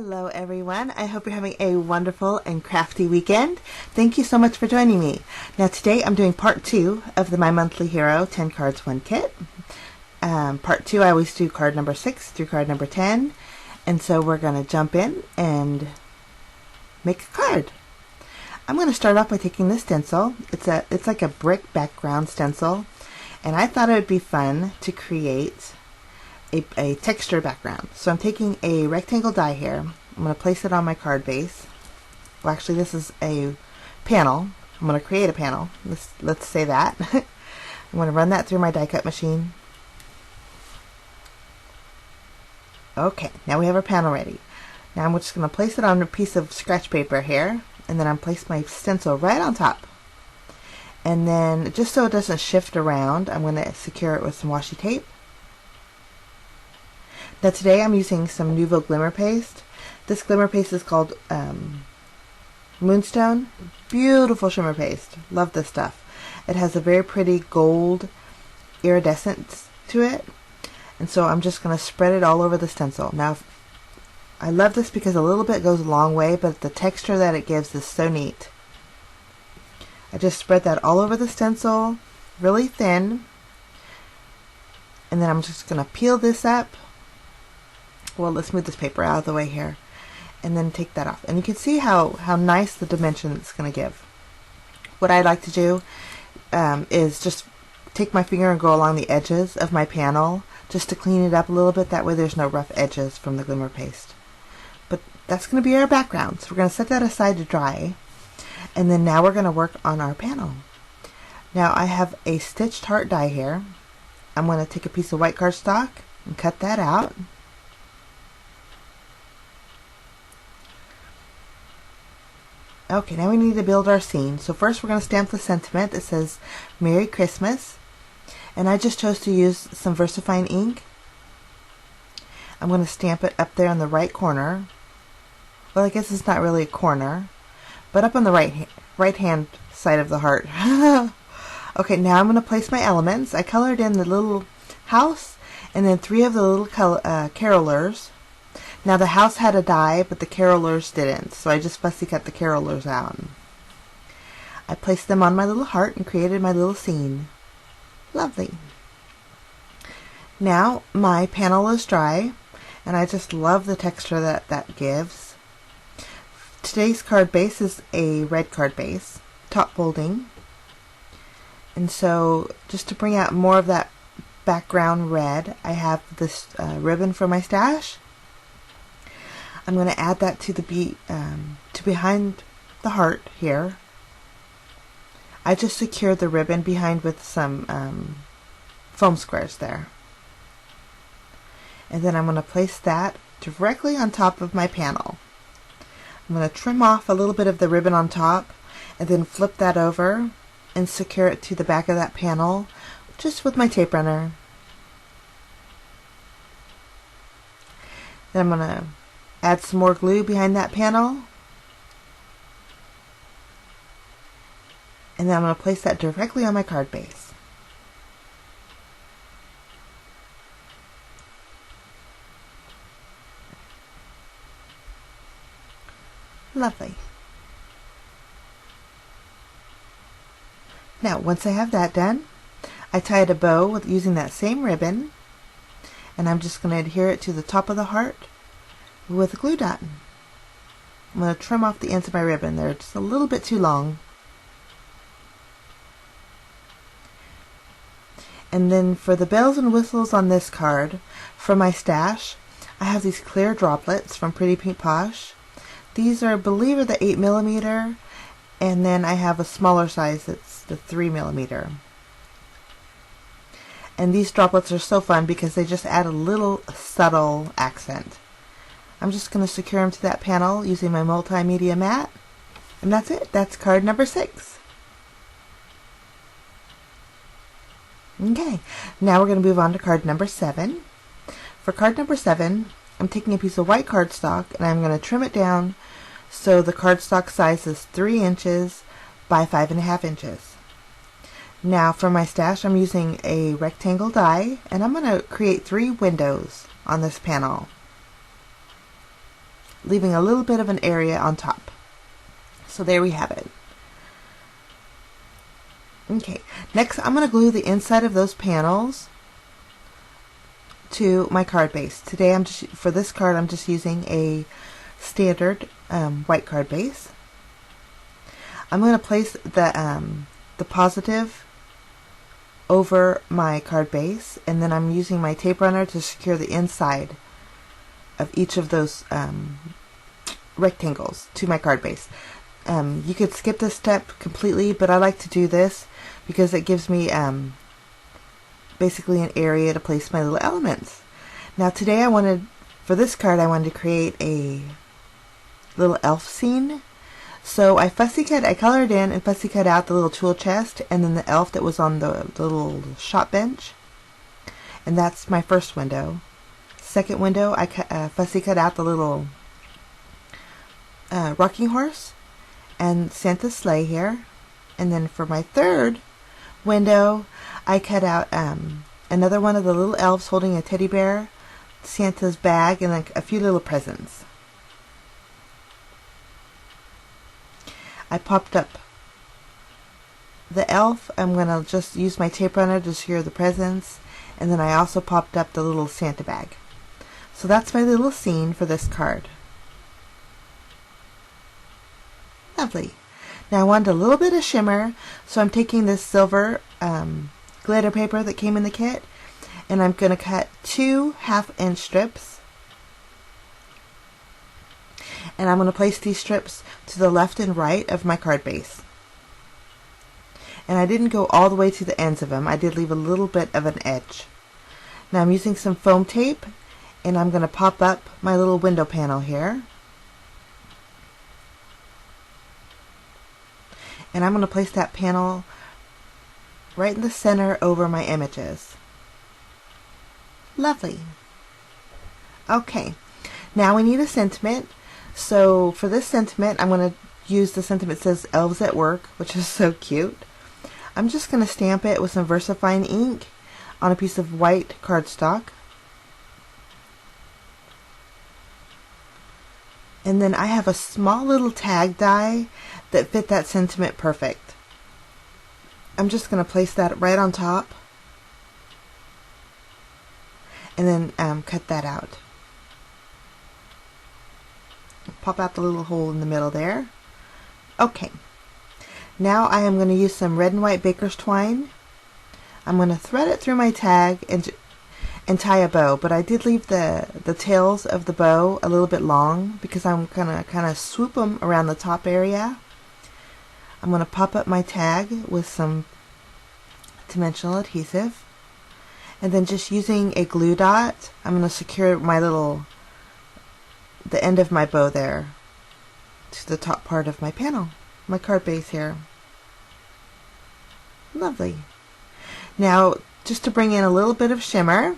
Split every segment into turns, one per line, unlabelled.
Hello everyone, I hope you're having a wonderful and crafty weekend. Thank you so much for joining me. Now today I'm doing part 2 of the My Monthly Hero 10 Cards 1 Kit. Part 2 I always do card number 6 through card number 10, and so we're going to jump in and make a card. I'm going to start off by taking this stencil. It's like a brick background stencil, and I thought it would be fun to create a texture background. So I'm taking a rectangle die here. I'm going to place it on my card base. Well, actually this is a panel. I'm going to create a panel. Let's say that. I'm going to run that through my die cut machine. Okay, now we have our panel ready. Now I'm just going to place it on a piece of scratch paper here, and then I'm place my stencil right on top. And then just so it doesn't shift around, I'm going to secure it with some washi tape. Now today I'm using some Nuvo Glimmer Paste. This glimmer paste is called Moonstone. Beautiful shimmer paste. Love this stuff. It has a very pretty gold iridescence to it. And so I'm just going to spread it all over the stencil. Now I love this because a little bit goes a long way, but the texture that it gives is so neat. I just spread that all over the stencil, really thin. And then I'm just going to peel this up. Well, let's move this paper out of the way here, and then take that off. And you can see how nice the dimension it's going to give. What I like to do is just take my finger and go along the edges of my panel just to clean it up a little bit. That way there's no rough edges from the glimmer paste. But that's going to be our background. So we're going to set that aside to dry. And then now we're going to work on our panel. Now I have a stitched heart die here. I'm going to take a piece of white cardstock and cut that out. Okay, now we need to build our scene. So first we're going to stamp the sentiment that says Merry Christmas. And I just chose to use some VersaFine ink. I'm going to stamp it up there in the right corner. Well, I guess it's not really a corner, but up on the right hand side of the heart. Okay, now I'm going to place my elements. I colored in the little house and then 3 of the little carolers. Now the house had a die, but the carolers didn't, so I just fussy cut the carolers out. I placed them on my little heart and created my little scene. Lovely. Now my panel is dry, and I just love the texture that gives. Today's card base is a red card base, top folding. And so just to bring out more of that background red, I have this ribbon for my stash. I'm going to add that to behind the heart here. I just secured the ribbon behind with some foam squares there. And then I'm going to place that directly on top of my panel. I'm going to trim off a little bit of the ribbon on top and then flip that over and secure it to the back of that panel just with my tape runner. Then I'm going to add some more glue behind that panel. And then I'm going to place that directly on my card base. Lovely. Now, once I have that done, I tied a bow using that same ribbon, and I'm just going to adhere it to the top of the heart with a glue dot. I'm going to trim off the ends of my ribbon. They're just a little bit too long. And then for the bells and whistles on this card, for my stash, I have these clear droplets from Pretty Pink Posh. These are, I believe, are the 8mm, and then I have a smaller size that's the 3mm. And these droplets are so fun because they just add a little subtle accent. I'm just going to secure them to that panel using my multimedia mat. And that's it. That's card number 6. Okay, now we're going to move on to card number 7. For card number 7, I'm taking a piece of white cardstock and I'm going to trim it down so the cardstock size is 3 inches by 5.5 inches. Now for my stash, I'm using a rectangle die, and I'm going to create 3 windows on this panel. leaving a little bit of an area on top. So there we have it. Okay, next I'm going to glue the inside of those panels to my card base. Today for this card I'm just using a standard white card base. I'm going to place the positive over my card base, and then I'm using my tape runner to secure the inside of each of those rectangles to my card base. You could skip this step completely, but I like to do this because it gives me basically an area to place my little elements. Now today for this card I wanted to create a little elf scene. So I colored in and fussy cut out the little tool chest and then the elf that was on the little shop bench. And that's my first window. Second window, I fussy cut out the little rocking horse and Santa's sleigh here. And then for my third window, I cut out another one of the little elves holding a teddy bear, Santa's bag, and like a few little presents. I popped up the elf. I'm going to just use my tape runner to secure the presents, and then I also popped up the little Santa bag. So that's my little scene for this card. Lovely. Now I wanted a little bit of shimmer, so I'm taking this silver glitter paper that came in the kit, and I'm going to cut 2 half-inch strips. And I'm going to place these strips to the left and right of my card base. And I didn't go all the way to the ends of them. I did leave a little bit of an edge. Now I'm using some foam tape, and I'm going to pop up my little window panel here. And I'm going to place that panel right in the center over my images. Lovely. Okay, now we need a sentiment. So for this sentiment, I'm going to use the sentiment that says Elves at Work, which is so cute. I'm just going to stamp it with some VersaFine ink on a piece of white cardstock. And then I have a small little tag die that fit that sentiment perfect. I'm just going to place that right on top and then cut that out. Pop out the little hole in the middle there. Okay. Now I am going to use some red and white baker's twine. I'm going to thread it through my tag and tie a bow, but I did leave the tails of the bow a little bit long because I'm going to kind of swoop them around the top area. I'm going to pop up my tag with some dimensional adhesive, and then just using a glue dot, I'm going to secure the end of my bow there to the top part of my panel, my card base here. Lovely. Now, just to bring in a little bit of shimmer,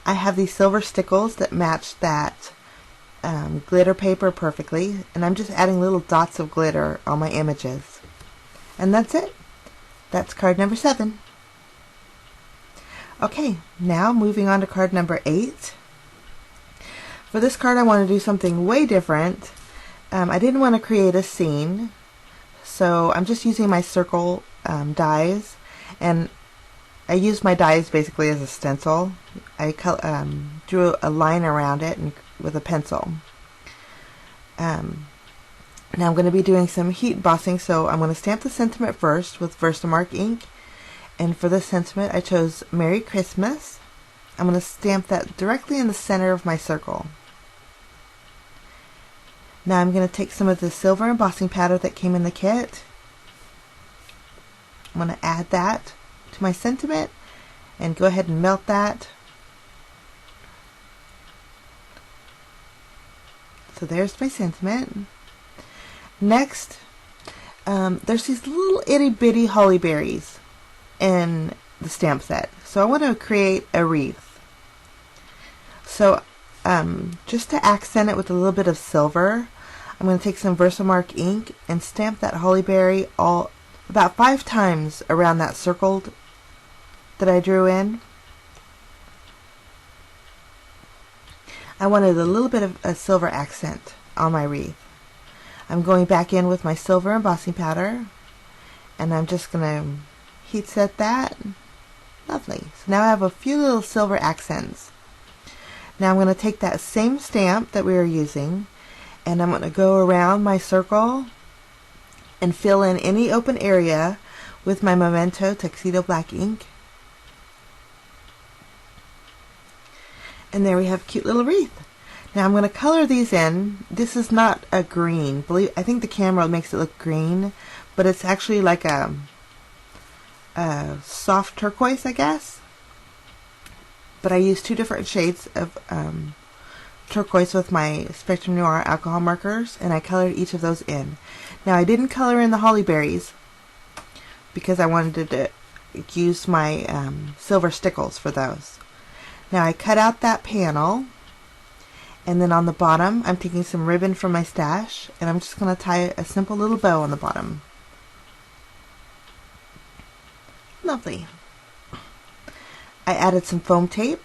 I have these silver stickles that match that glitter paper perfectly, and I'm just adding little dots of glitter on my images. And that's it. That's card number 7. Okay, now moving on to card number 8. For this card I want to do something way different. I didn't want to create a scene, so I'm just using my circle dies, and I used my dies basically as a stencil. I drew a line around it with a pencil. Now I'm going to be doing some heat embossing, so I'm going to stamp the sentiment first with Versamark ink. And for this sentiment I chose Merry Christmas. I'm going to stamp that directly in the center of my circle. Now I'm going to take some of the silver embossing powder that came in the kit. I'm going to add that to my sentiment and go ahead and melt that. So there's my sentiment. Next, there's these little itty bitty holly berries in the stamp set. So I want to create a wreath. So just to accent it with a little bit of silver, I'm going to take some Versamark ink and stamp that holly berry about 5 times around that circle that I drew in. I wanted a little bit of a silver accent on my wreath. I'm going back in with my silver embossing powder, and I'm just going to heat set that. Lovely. So now I have a few little silver accents. Now I'm going to take that same stamp that we were using, and I'm going to go around my circle and fill in any open area with my Memento Tuxedo Black ink. And there we have a cute little wreath. Now I'm going to color these in. This is not a green. I think the camera makes it look green, but it's actually like a soft turquoise, I guess. But I use two different shades of turquoise with my Spectrum Noir alcohol markers, and I colored each of those in. Now I didn't color in the holly berries because I wanted to use my silver stickles for those. Now I cut out that panel, and then on the bottom I'm taking some ribbon from my stash, and I'm just going to tie a simple little bow on the bottom. Lovely. I added some foam tape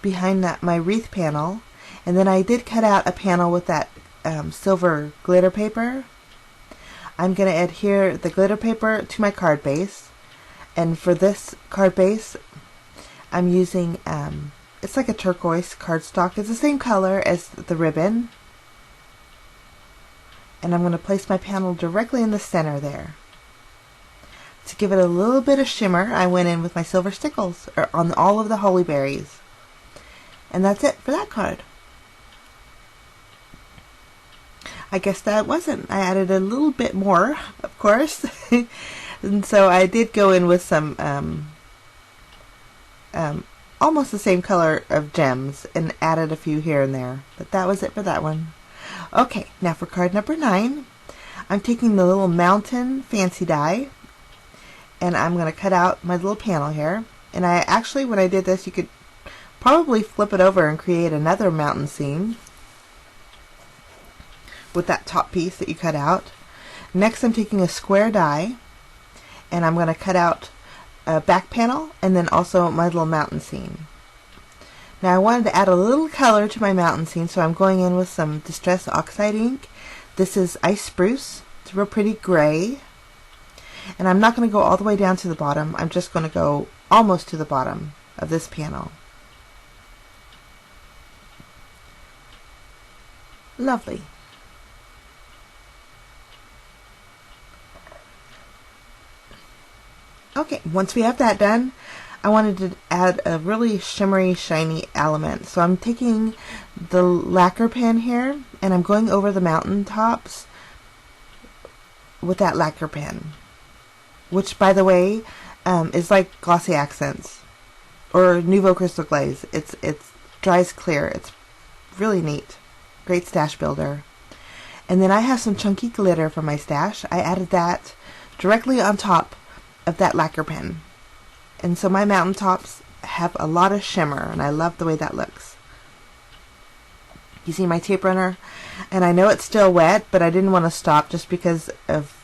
behind my wreath panel, and then I did cut out a panel with that silver glitter paper. I'm going to adhere the glitter paper to my card base, and for this card base I'm using it's like a turquoise cardstock. It's the same color as the ribbon, and I'm going to place my panel directly in the center there. To give it a little bit of shimmer, I went in with my silver stickles on all of the holly berries. And that's it for that card. I guess that wasn't. I added a little bit more, of course. And so I did go in with some almost the same color of gems and added a few here and there. But that was it for that one. Okay, now for card number 9. I'm taking the little mountain fancy die, and I'm going to cut out my little panel here. And I actually, when I did this, you could probably flip it over and create another mountain scene with that top piece that you cut out. Next, I'm taking a square die, and I'm going to cut out a back panel and then also my little mountain scene. Now I wanted to add a little color to my mountain scene, so I'm going in with some Distress Oxide ink. This is Ice Spruce. It's real pretty gray. And I'm not going to go all the way down to the bottom. I'm just going to go almost to the bottom of this panel. Lovely. Okay, once we have that done, I wanted to add a really shimmery, shiny element. So I'm taking the lacquer pen here, and I'm going over the mountain tops with that lacquer pen, which, by the way, is like Glossy Accents or Nouveau Crystal Glaze. It dries clear. It's really neat. Great stash builder. And then I have some chunky glitter from my stash. I added that directly on top of that lacquer pen. And so my mountaintops have a lot of shimmer, and I love the way that looks. You see my tape runner? And I know it's still wet, but I didn't want to stop just because of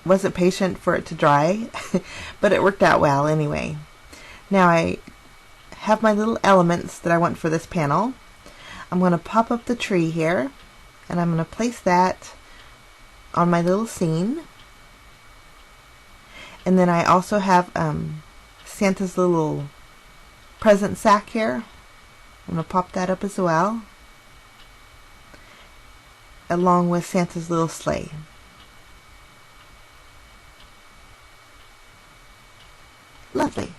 wasn't patient for it to dry, but it worked out well anyway. Now I have my little elements that I want for this panel. I'm going to pop up the tree here, and I'm going to place that on my little scene. And then I also have Santa's little present sack here. I'm going to pop that up as well, along with Santa's little sleigh. Lovely.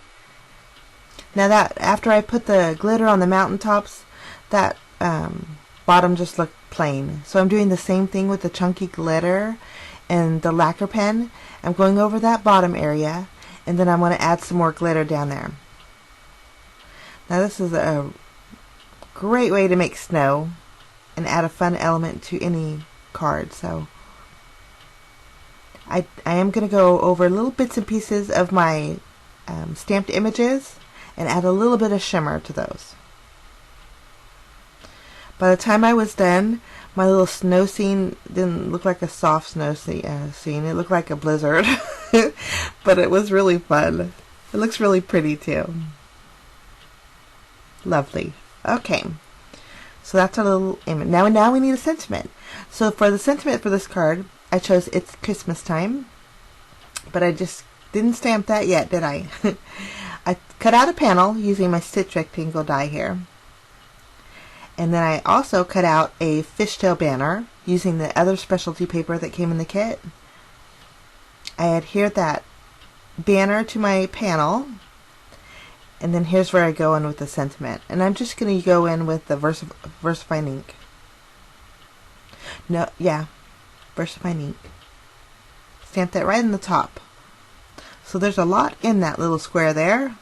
Now that after I put the glitter on the mountaintops, that bottom just looked plain. So I'm doing the same thing with the chunky glitter and the lacquer pen. I'm going over that bottom area, and then I'm going to add some more glitter down there. Now this is a great way to make snow and add a fun element to any card. So I am going to go over little bits and pieces of my stamped images and add a little bit of shimmer to those. By the time I was done, my little snow scene didn't look like a soft snow scene. It looked like a blizzard. But it was really fun. It looks really pretty too. Lovely. Okay. So that's our little image. Now we need a sentiment. So for the sentiment for this card, I chose It's Christmas Time. But I just didn't stamp that yet, did I? I cut out a panel using my stitch rectangle die here. And then I also cut out a fishtail banner using the other specialty paper that came in the kit. I adhered that banner to my panel. And then here's where I go in with the sentiment. And I'm just going to go in with the VersaFine ink. VersaFine ink. Stamp that right in the top. So there's a lot in that little square there.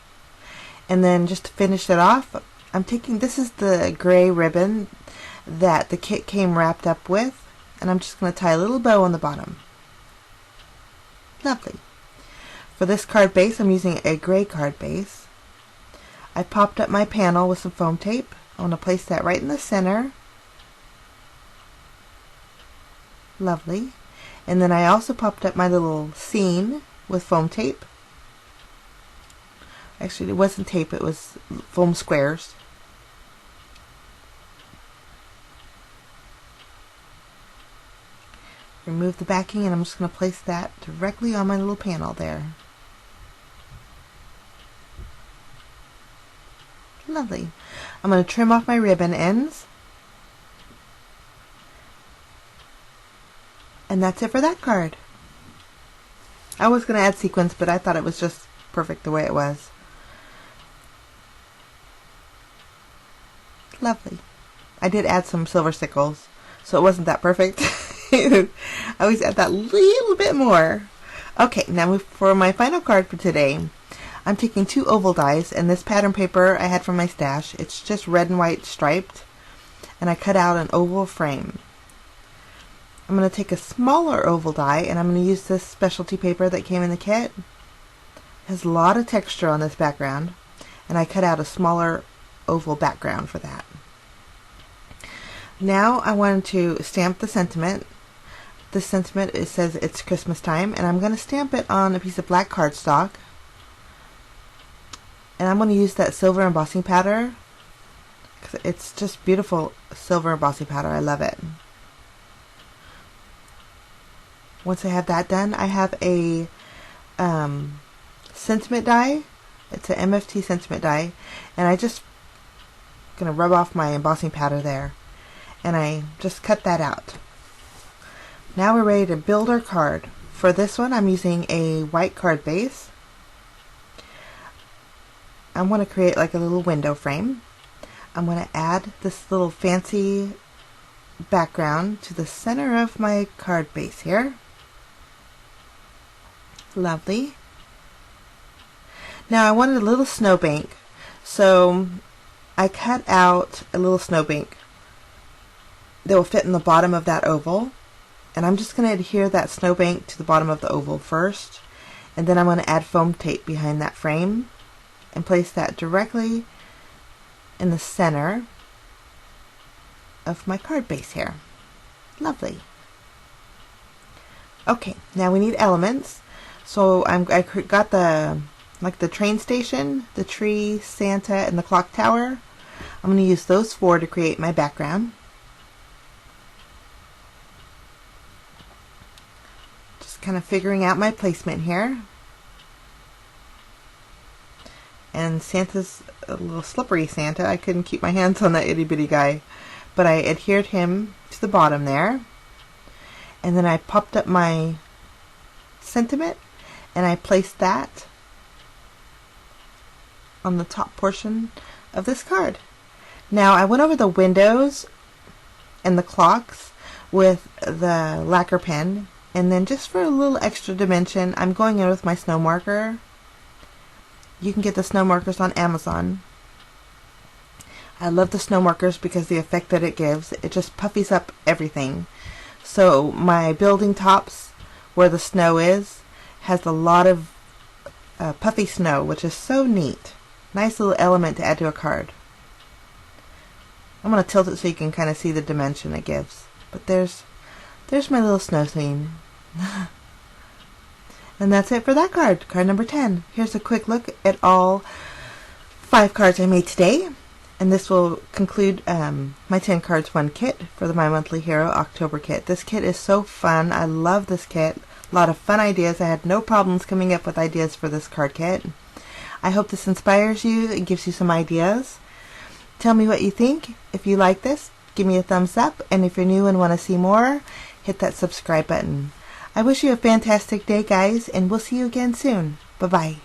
And then just to finish it off, I'm taking, this is the gray ribbon that the kit came wrapped up with. And I'm just going to tie a little bow on the bottom. Lovely. For this card base, I'm using a gray card base. I popped up my panel with some foam tape. I want to place that right in the center. Lovely. And then I also popped up my little scene with foam tape. Actually, it wasn't tape, it was foam squares. Remove the backing, and I'm just going to place that directly on my little panel there. Lovely. I'm going to trim off my ribbon ends. And that's it for that card. I was going to add sequins, but I thought it was just perfect the way it was. Lovely. I did add some silver sickles, so it wasn't that perfect. I always add that little bit more. Okay, now for my final card for today. I'm taking 2 oval dies, and this pattern paper I had from my stash. It's just red and white striped, and I cut out an oval frame. I'm going to take a smaller oval die, and I'm going to use this specialty paper that came in the kit. It has a lot of texture on this background, and I cut out a smaller oval background for that. Now I wanted to stamp the sentiment. This sentiment, it says It's Christmas Time, and I'm going to stamp it on a piece of black cardstock. And I'm going to use that silver embossing powder, because it's just beautiful silver embossing powder. I love it. Once I have that done, I have a sentiment die. It's an MFT sentiment die, and I just going to rub off my embossing powder there, and I just cut that out. Now we're ready to build our card. For this one, I'm using a white card base. I want to create like a little window frame. I'm going to add this little fancy background to the center of my card base here. Lovely. Now I wanted a little snowbank, so I cut out a little snowbank that will fit in the bottom of that oval, and I'm just going to adhere that snowbank to the bottom of the oval first, and then I'm going to add foam tape behind that frame and place that directly in the center of my card base here. Lovely. Okay, now we need elements. So I got the train station, the tree, Santa, and the clock tower. I'm going to use those 4 to create my background. Just kind of figuring out my placement here. And Santa's a little slippery Santa. I couldn't keep my hands on that itty bitty guy. But I adhered him to the bottom there. And then I popped up my sentiment, and I placed that on the top portion of this card. Now I went over the windows and the clocks with the lacquer pen, and then just for a little extra dimension, I'm going in with my snow marker. You can get the snow markers on Amazon. I love the snow markers because the effect that it gives, it just puffies up everything. So my building tops, where the snow is, has a lot of puffy snow, which is so neat. Nice little element to add to a card. I'm going to tilt it so you can kind of see the dimension it gives. But there's my little snow scene. And that's it for that card, card number 10. Here's a quick look at all 5 cards I made today. And this will conclude my 10 cards 1 kit for the My Monthly Hero October kit. This kit is so fun. I love this kit. A lot of fun ideas. I had no problems coming up with ideas for this card kit. I hope this inspires you and gives you some ideas. Tell me what you think. If you like this, give me a thumbs up. And if you're new and want to see more, hit that subscribe button. I wish you a fantastic day, guys, and we'll see you again soon. Bye-bye.